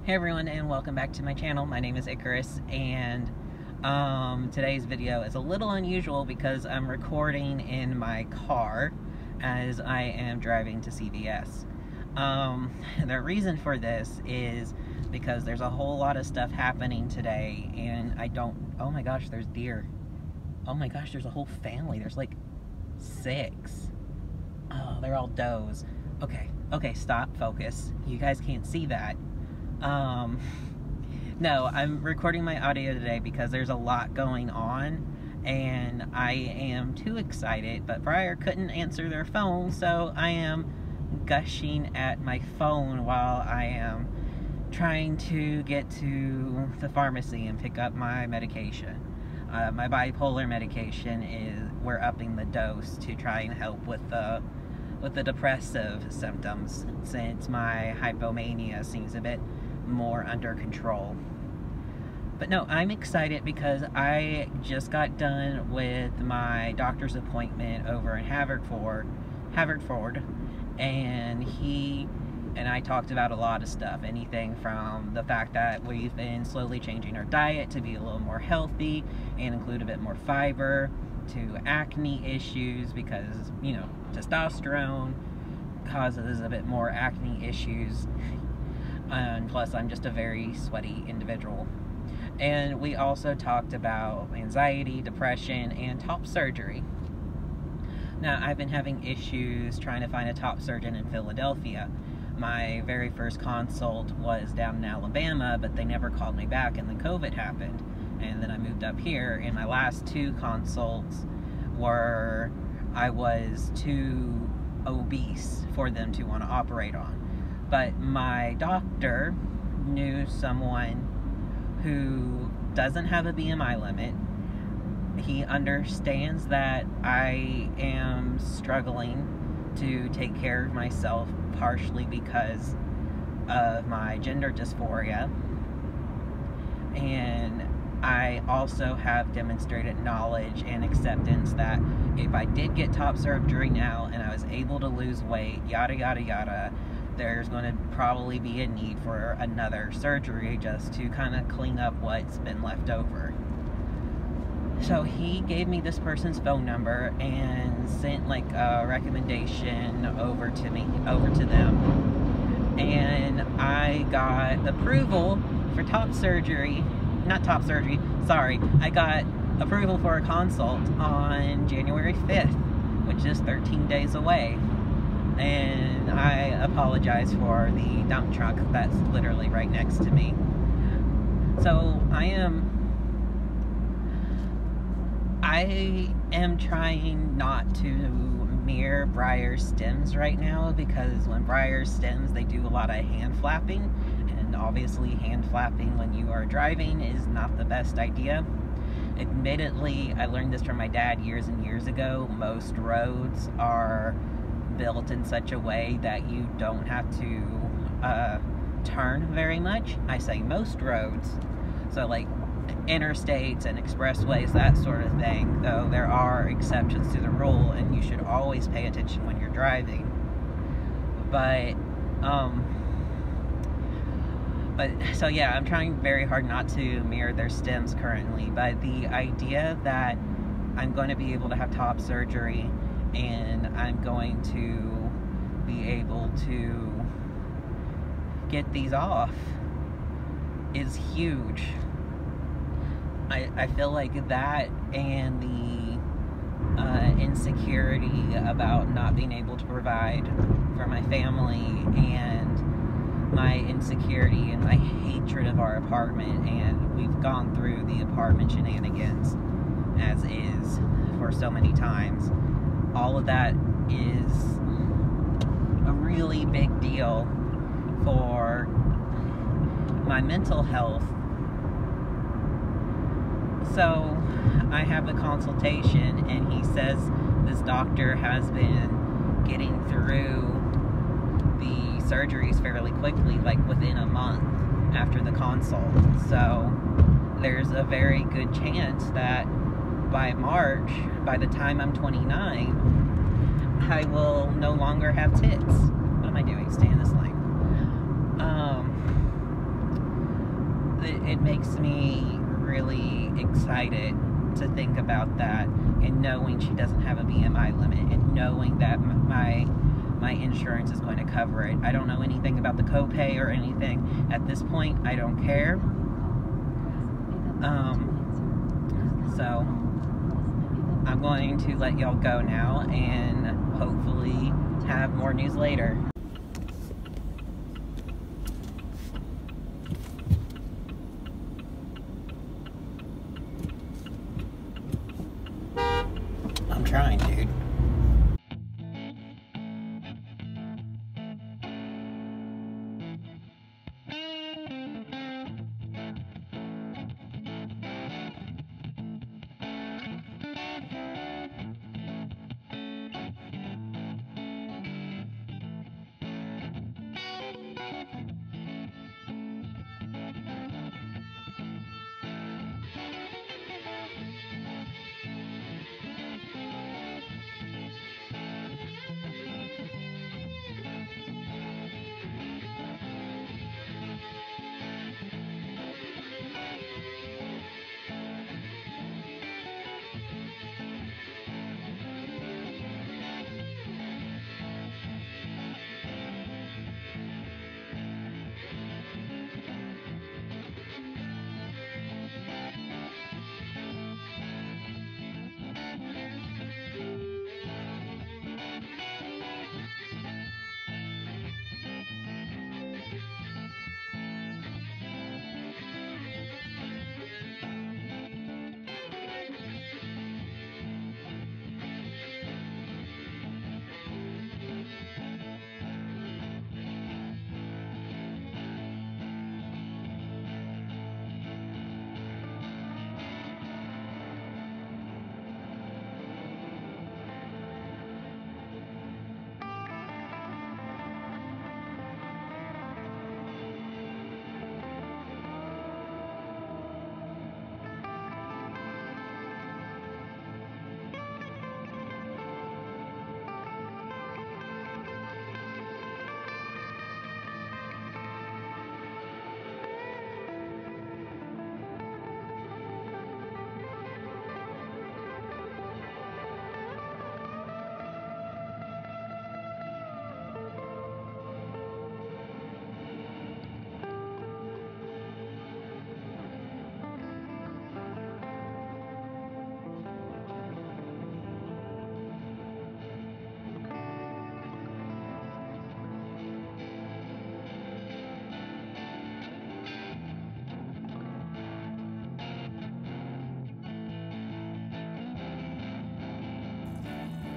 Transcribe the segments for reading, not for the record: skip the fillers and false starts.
Hey everyone, and welcome back to my channel. My name is Icarus, and today's video is a little unusual because I'm recording in my car as I am driving to CVS. The reason for this is because there's a whole lot of stuff happening today, and oh my gosh, there's deer. Oh my gosh, there's a whole family. There's like 6. Oh, they're all does. Okay, stop, focus. You guys can't see that. No, I'm recording my audio today because there's a lot going on and I am too excited, but Briar couldn't answer their phone, so I am gushing at my phone while I am trying to get to the pharmacy and pick up my medication. My bipolar medication we're upping the dose to try and help with the depressive symptoms, since my hypomania seems a bit more under control. But no, I'm excited because I just got done with my doctor's appointment over in Haverford, and he and I talked about a lot of stuff, anything from the fact that we've been slowly changing our diet to be a little more healthy and include a bit more fiber, to acne issues because, you know, testosterone causes a bit more acne issues, and plus I'm just a very sweaty individual. And we also talked about anxiety, depression, and top surgery. Now, I've been having issues trying to find a top surgeon in Philadelphia. My very first consult was down in Alabama, but they never called me back, and then COVID happened. And then I moved up here, and my last 2 consults were, I was too obese for them to want to operate on. But my doctor knew someone who doesn't have a BMI limit. He understands that I am struggling to take care of myself, partially because of my gender dysphoria, and I also have demonstrated knowledge and acceptance that if I did get top surgery now and I was able to lose weight, yada yada yada, there's going to probably be a need for another surgery just to kind of clean up what's been left over. So he gave me this person's phone number and sent like a recommendation over to them, and I got approval for I got approval for a consult on January 5th, which is 13 days away. And I apologize for the dump truck that's literally right next to me. So I am trying not to mirror Briar's stems right now, because when Briar's stems, they do a lot of hand flapping, and obviously hand flapping when you are driving is not the best idea. Admittedly, I learned this from my dad years and years ago. Most roads are built in such a way that you don't have to turn very much. I say most roads, so like interstates and expressways, that sort of thing, though there are exceptions to the rule and you should always pay attention when you're driving. But so yeah, I'm trying very hard not to mirror their stems currently, but the idea that I'm going to be able to have top surgery and I'm going to be able to get these off is huge. I feel like that, and the insecurity about not being able to provide for my family, and my insecurity and my hatred of our apartment, and we've gone through the apartment shenanigans as is for so many times. All of that is a really big deal for my mental health. So I have a consultation, and he says this doctor has been getting through the surgeries fairly quickly, like within a month after the consult. So there's a very good chance that by March, by the time I'm 29, I will no longer have tits. What am I doing? Stay in this lane. it makes me really excited to think about that, and knowing she doesn't have a BMI limit, and knowing that my insurance is going to cover it. I don't know anything about the copay or anything at this point. I don't care. So I'm going to let y'all go now, and hopefully have more news later. I'm trying, dude.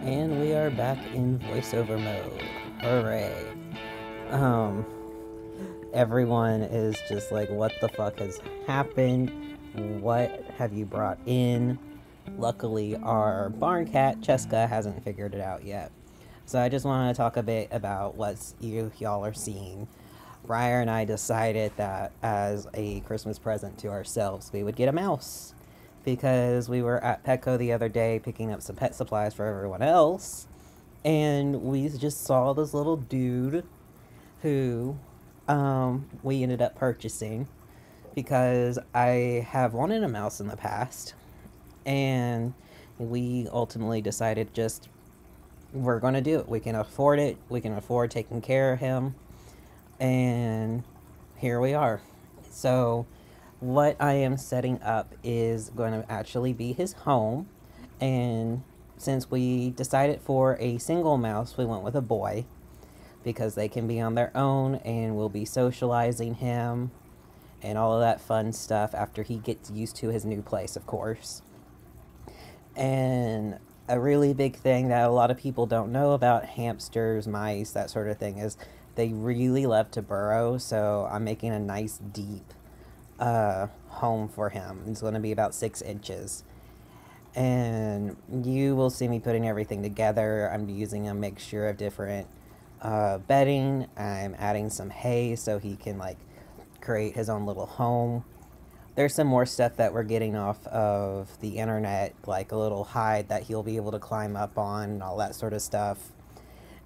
And we are back in voiceover mode. Hooray. Everyone is just like, what the fuck has happened? What have you brought in? Luckily, our barn cat, Cheska, hasn't figured it out yet. So I just want to talk a bit about what y'all are seeing. Briar and I decided that as a Christmas present to ourselves, we would get a mouse. Because we were at Petco the other day picking up some pet supplies for everyone else, and we just saw this little dude who we ended up purchasing because I have wanted a mouse in the past, and we ultimately decided just we're going to do it. We can afford it. We can afford taking care of him, and here we are. So what I am setting up is going to actually be his home, and since we decided for a single mouse, we went with a boy because they can be on their own, and we'll be socializing him and all of that fun stuff after he gets used to his new place, of course. And a really big thing that a lot of people don't know about hamsters, mice, that sort of thing is they really love to burrow, so I'm making a nice deep home for him. It's going to be about 6 inches, and you will see me putting everything together. I'm using a mixture of different bedding. I'm adding some hay so he can like create his own little home. There's some more stuff that we're getting off of the internet, like a little hide that he'll be able to climb up on and all that sort of stuff.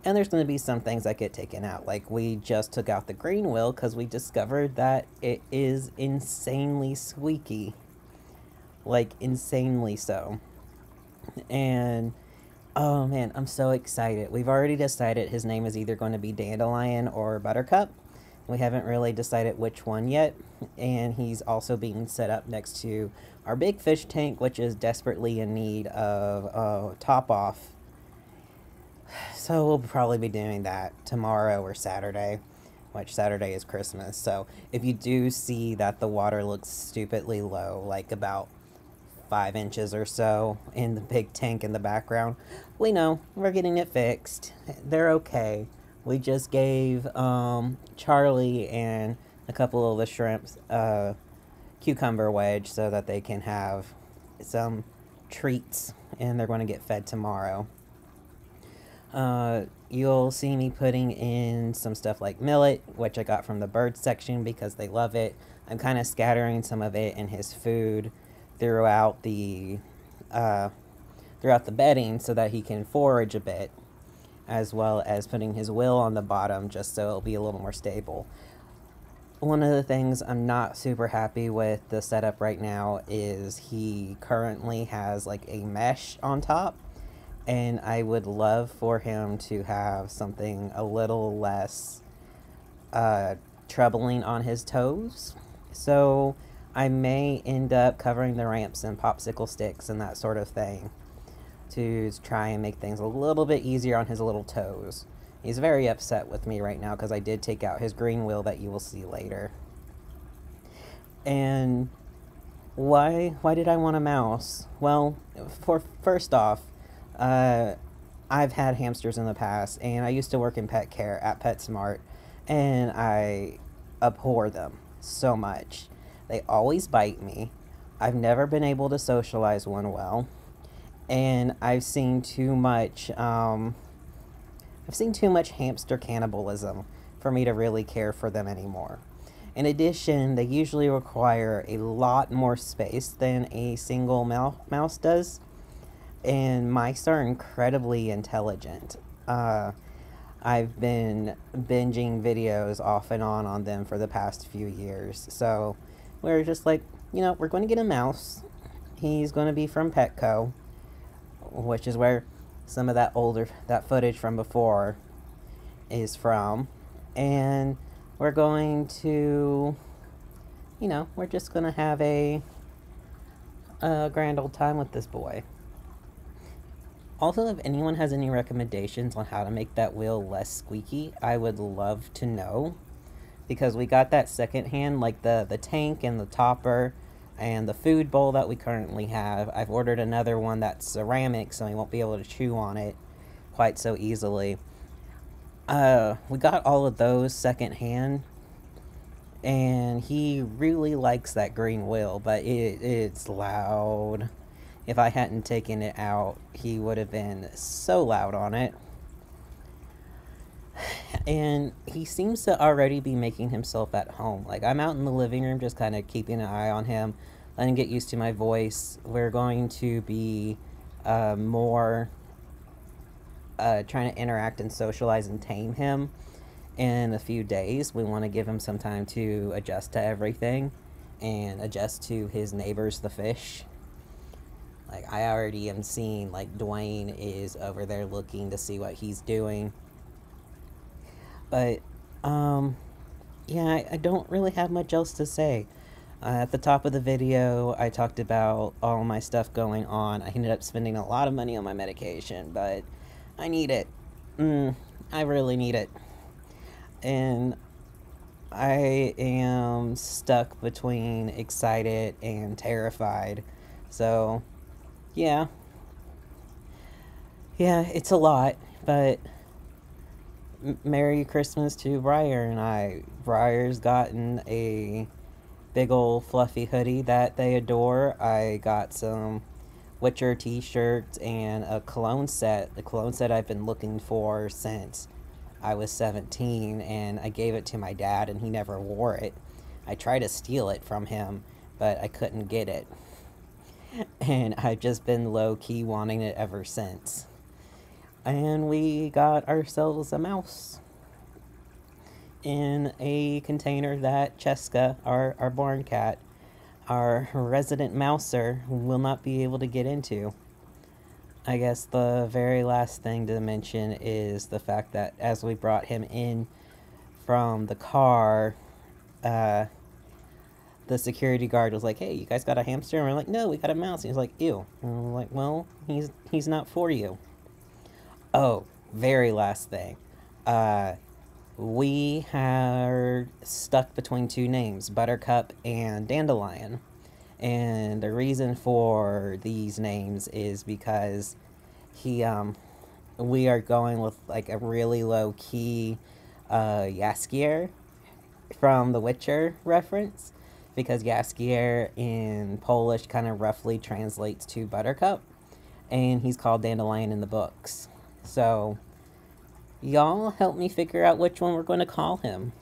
And there's going to be some things that get taken out. Like we just took out the green wheel because we discovered that it is insanely squeaky. Like insanely so. And oh man, I'm so excited. We've already decided his name is either going to be Dandelion or Buttercup. We haven't really decided which one yet. And he's also being set up next to our big fish tank, which is desperately in need of a top off. So we'll probably be doing that tomorrow or Saturday, which Saturday is Christmas. So if you do see that the water looks stupidly low, like about 5 inches or so in the big tank in the background, we know we're getting it fixed. They're okay. We just gave Charlie and a couple of the shrimps cucumber wedge so that they can have some treats, and they're going to get fed tomorrow. You'll see me putting in some stuff like millet, which I got from the bird section because they love it. I'm kind of scattering some of it in his food throughout the bedding so that he can forage a bit, as well as putting his will on the bottom just so it'll be a little more stable. One of the things I'm not super happy with the setup right now is he currently has like a mesh on top, and I would love for him to have something a little less troubling on his toes. So I may end up covering the ramps in popsicle sticks and that sort of thing to try and make things a little bit easier on his little toes. He's very upset with me right now because I did take out his green wheel that you will see later. And why did I want a mouse? Well, first off, I've had hamsters in the past, and I used to work in pet care at PetSmart, and I abhor them so much. They always bite me. I've never been able to socialize one well, and I've seen too much hamster cannibalism for me to really care for them anymore. In addition, they usually require a lot more space than a single mouse does, and mice are incredibly intelligent. I've been binging videos off and on them for the past few years, so we're just like, we're going to get a mouse. He's going to be from Petco, which is where some of that footage from before is from, and we're going to, we're just going to have a grand old time with this boy. Also, if anyone has any recommendations on how to make that wheel less squeaky, I would love to know. Because we got that secondhand, like the tank and the topper and the food bowl that we currently have. I've ordered another one that's ceramic, so he won't be able to chew on it quite so easily. We got all of those secondhand, and he really likes that green wheel, but it's loud. If I hadn't taken it out, he would have been so loud on it. And he seems to already be making himself at home. Like, I'm out in the living room just kind of keeping an eye on him, letting him get used to my voice. We're going to be more trying to interact and socialize and tame him in a few days. We want to give him some time to adjust to everything and adjust to his neighbors, the fish. Like, I already am seeing, like, Dwayne is over there looking to see what he's doing. But, yeah, I don't really have much else to say. At the top of the video, I talked about all my stuff going on. I ended up spending a lot of money on my medication, but I need it. I really need it. And I am stuck between excited and terrified. So, yeah, it's a lot, but Merry Christmas to Briar and I. Briar's gotten a big old fluffy hoodie that they adore. I got some Witcher t-shirts and a cologne set. The cologne set I've been looking for since I was 17, and I gave it to my dad and he never wore it. I tried to steal it from him, but I couldn't get it. And I've just been low-key wanting it ever since. And we got ourselves a mouse in a container that Cheska, our barn cat, our resident mouser, will not be able to get into. I guess the very last thing to mention is the fact that as we brought him in from the car, uh, the security guard was like, "Hey, you guys got a hamster?" And we're like, "No, we got a mouse." And he's like, "Ew." And we're like, "Well, he's not for you." Oh, very last thing. Uh, we are stuck between two names, Buttercup and Dandelion. And the reason for these names is because he we are going with like a really low key Jaskier from the Witcher reference, because Jaskier in Polish kind of roughly translates to Buttercup, and he's called Dandelion in the books. So y'all help me figure out which one we're going to call him.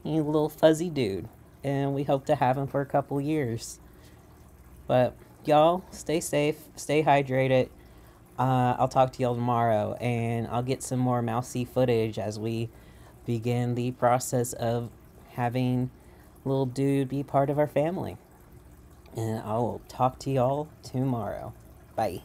He's a little fuzzy dude, and we hope to have him for a couple years. But y'all, stay safe, stay hydrated. I'll talk to y'all tomorrow, and I'll get some more mousy footage as we begin the process of having little dude be part of our family. And I will talk to y'all tomorrow. Bye.